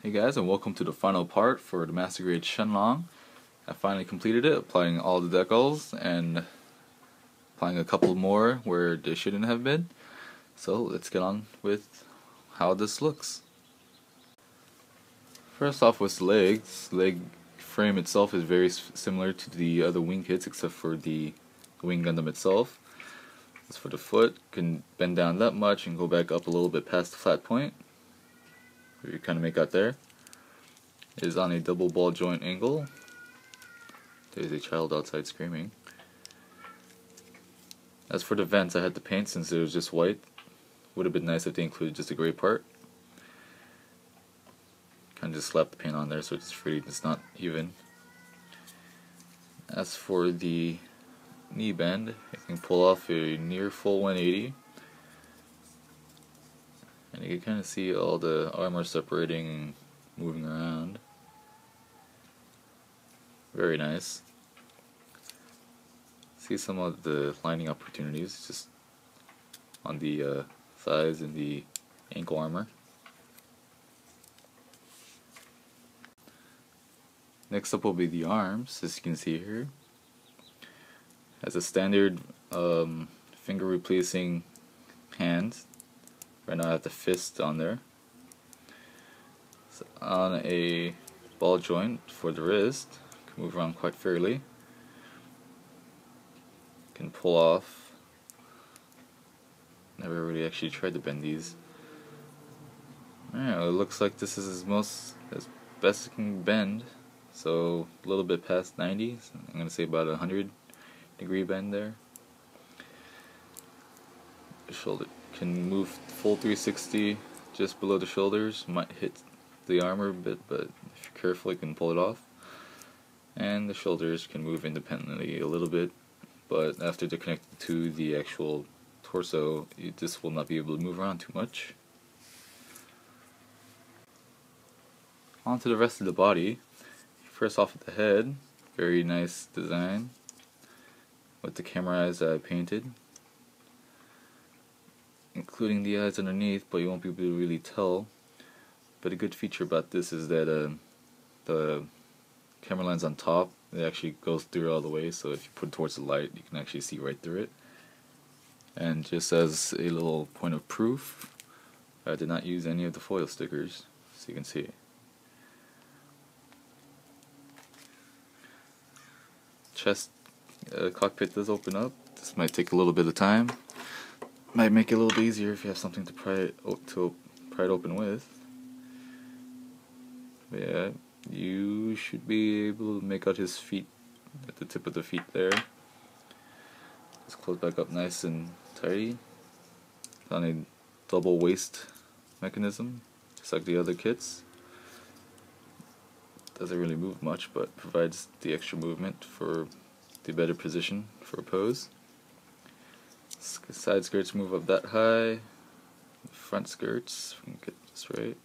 Hey guys, and welcome to the final part for the Master Grade Shenlong. I finally completed it, applying all the decals and applying a couple more where they shouldn't have been. So let's get on with how this looks. First off with legs. Leg frame itself is very similar to the other wing kits except for the wing Gundam itself. As for the foot, can bend down that much and go back up a little bit past the flat point. You kind of make out there. It is on a double ball joint angle. There's a child outside screaming. As for the vents, I had to paint since it was just white. Would have been nice if they included just a gray part. Kind of just slap the paint on there so it's free, it's not even. As for the knee bend, I can pull off a near full 180. And you can kind of see all the armor separating and moving around. Very nice. See some of the lining opportunities just on the thighs and the ankle armor. Next up will be the arms, as you can see here. Has a standard finger replacing hand. Right now I have the fist on there. It's on a ball joint for the wrist. Can move around quite fairly. Can pull off. Never really actually tried to bend these. Alright, well, it looks like this is as best it can bend. So a little bit past 90. So I'm gonna say about 100-degree bend there. The shoulder can move full 360 just below the shoulders. Might hit the armor a bit, but if you're careful, you can pull it off. And the shoulders can move independently a little bit, but after they're connected to the actual torso, you just will not be able to move around too much. On to the rest of the body. First off with the head, very nice design with the camera eyes that I painted, including the eyes underneath, but you won't be able to really tell. But a good feature about this is that the camera lens on top, it actually goes through all the way, so if you put it towards the light, you can actually see right through it. And just as a little point of proof, I did not use any of the foil stickers, so you can see. Chest cockpit does open up. This might take a little bit of time. Might make it a little bit easier if you have something to pry it open with. But yeah, you should be able to make out his feet at the tip of the feet there. Just close back up nice and tidy. It's on a double waist mechanism, just like the other kits. Doesn't really move much, but provides the extra movement for the better position for a pose. Side skirts move up that high. Front skirts, if we can get this right,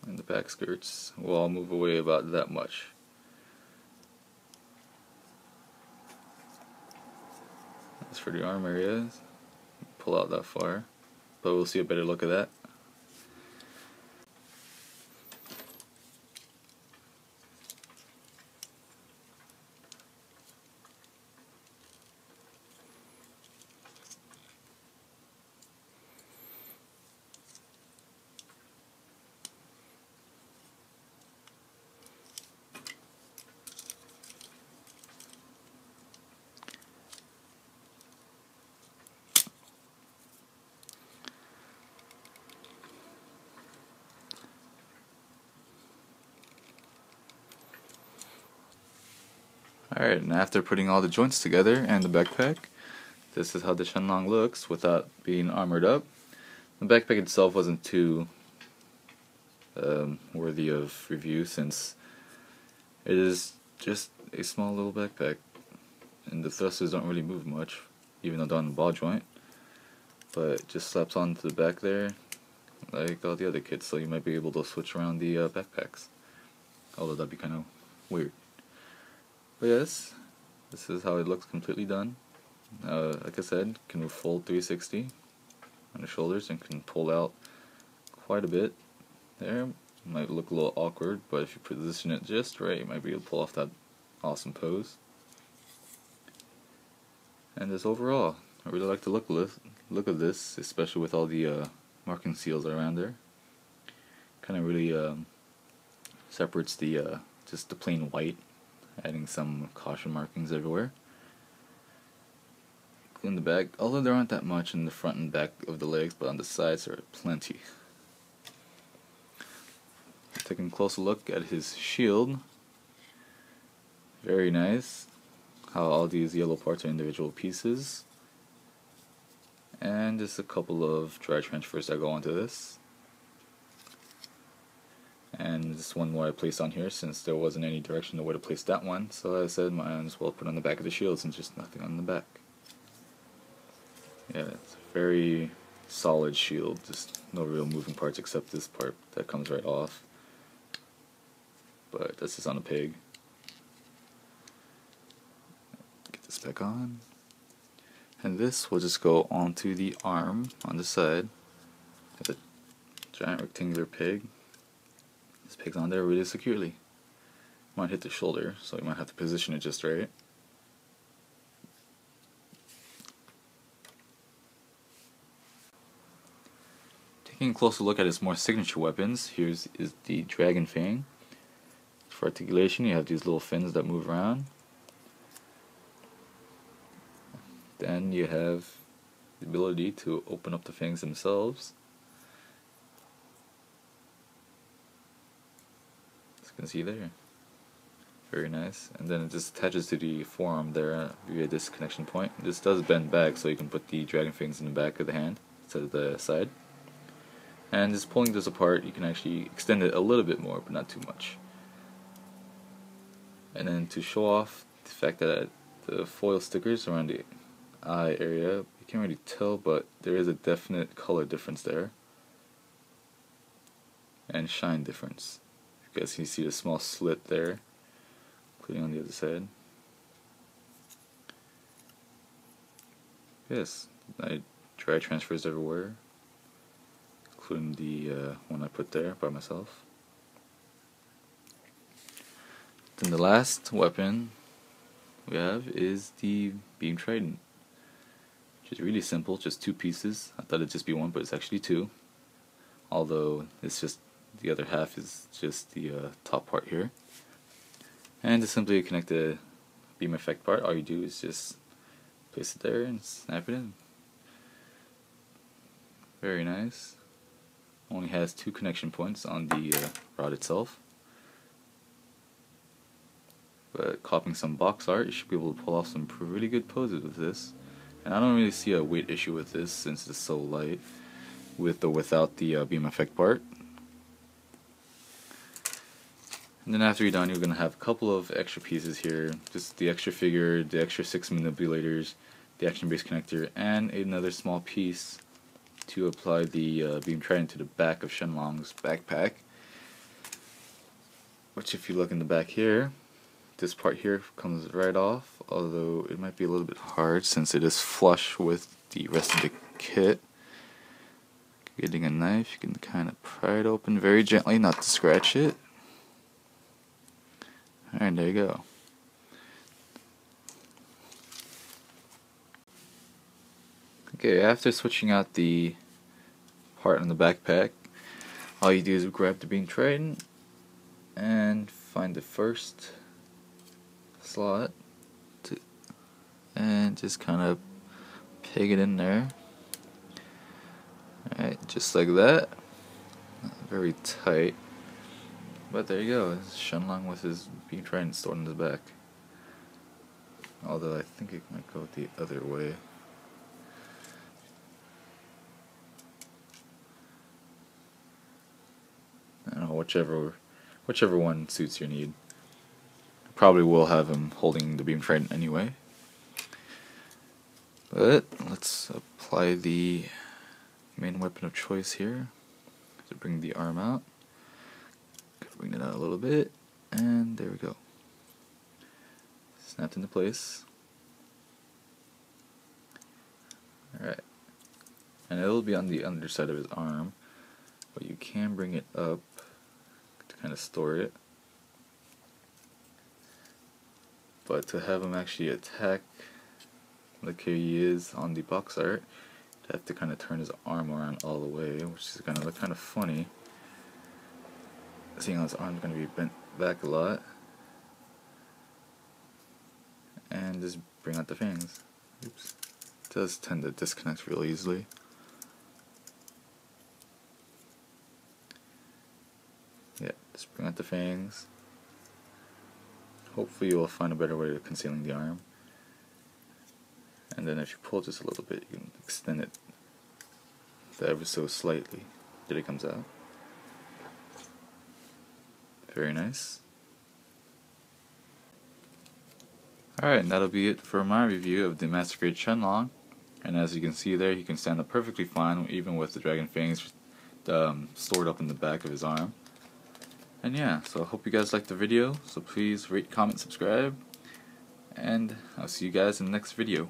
and the back skirts will all move away about that much. As for the arm areas, pull out that far, but we'll see a better look of that. Alright, and after putting all the joints together and the backpack, this is how the Shenlong looks without being armored up. The backpack itself wasn't too worthy of review since it is just a small little backpack and the thrusters don't really move much, even though they're on the ball joint, but it just slaps onto the back there like all the other kits, so you might be able to switch around the backpacks, although that'd be kind of weird. But yes, this is how it looks completely done. Like I said, can move full 360 on the shoulders and can pull out quite a bit. there. Might look a little awkward, but if you position it just right, you might be able to pull off that awesome pose. And just overall, I really like the look of this, especially with all the marking seals around there. Kind of really separates the just the plain white, adding some caution markings everywhere. In the back, although there aren't that much in the front and back of the legs, but on the sides there are plenty. Taking a closer look at his shield. Very nice. How all these yellow parts are individual pieces. And just a couple of dry transfers that go onto this. And just one more I placed on here since there wasn't any direction to where to place that one. So I said might as well put on the back of the shield since there's nothing on the back. Yeah, it's a very solid shield, just no real moving parts except this part that comes right off. But that's just on a pig. Get this back on. And this will just go onto the arm on the side. Got a giant rectangular pig. This pig's on there really securely. Might hit the shoulder, so you might have to position it just right. Taking a closer look at his more signature weapons, here's the Dragon Fang. For articulation, you have these little fins that move around. Then you have the ability to open up the fangs themselves. As you can see there. Very nice. And then it just attaches to the forearm there via this connection point. This does bend back, so you can put the Dragon Fangs in the back of the hand instead of the side. And just pulling this apart, you can actually extend it a little bit more, but not too much. And then to show off the fact that the foil stickers around the eye area, you can't really tell, but there is a definite color difference there. And shine difference. You guys can see the small slit there, including on the other side. Yes, I dry transfers everywhere, including the one I put there by myself. Then the last weapon we have is the Beam Trident, which is really simple, just two pieces. I thought it'd just be one, but it's actually two. Although it's just the other half is just the top part here. And to simply connect the beam effect part, all you do is just place it there and snap it in. Very nice. Only has two connection points on the rod itself. But copying some box art, you should be able to pull off some really good poses with this. And I don't really see a weight issue with this since it's so light, with or without the beam effect part. And then after you're done, you're going to have a couple of extra pieces here. Just the extra figure, the extra 6 manipulators, the action base connector, and another small piece to apply the beam trident to the back of Shenlong's backpack. Which if you look in the back here, this part here comes right off, although it might be a little bit hard since it is flush with the rest of the kit. Getting a knife, you can kind of pry it open very gently, not to scratch it. Alright, there you go. Okay, after switching out the part on the backpack, all you do is grab the beam trident and find the first slot and just kind of peg it in there. Alright, just like that. Not very tight, but there you go. It's Shenlong with his beam trident stored in his back. Although I think it might go the other way. I don't know, whichever one suits your need. Probably will have him holding the beam trident anyway. But let's apply the main weapon of choice here to bring the arm out. Bring it out a little bit, and there we go. Snapped into place. Alright. And it'll be on the underside of his arm. but you can bring it up to kind of store it. But to have him actually attack like he is on the box art, you have to kind of turn his arm around all the way, which is going to look kind of funny, seeing how his arm's going to be bent back a lot. And just bring out the fangs. Oops. It does tend to disconnect real easily. Yeah, just bring out the fangs. Hopefully you will find a better way of concealing the arm. And then if you pull just a little bit, you can extend it ever so slightly. There it comes out. Very nice. Alright, and that'll be it for my review of the Master Grade Shenlong. And as you can see there, he can stand up perfectly fine, even with the dragon fangs stored up in the back of his arm. And yeah, so I hope you guys liked the video, so please rate, comment, subscribe, and I'll see you guys in the next video.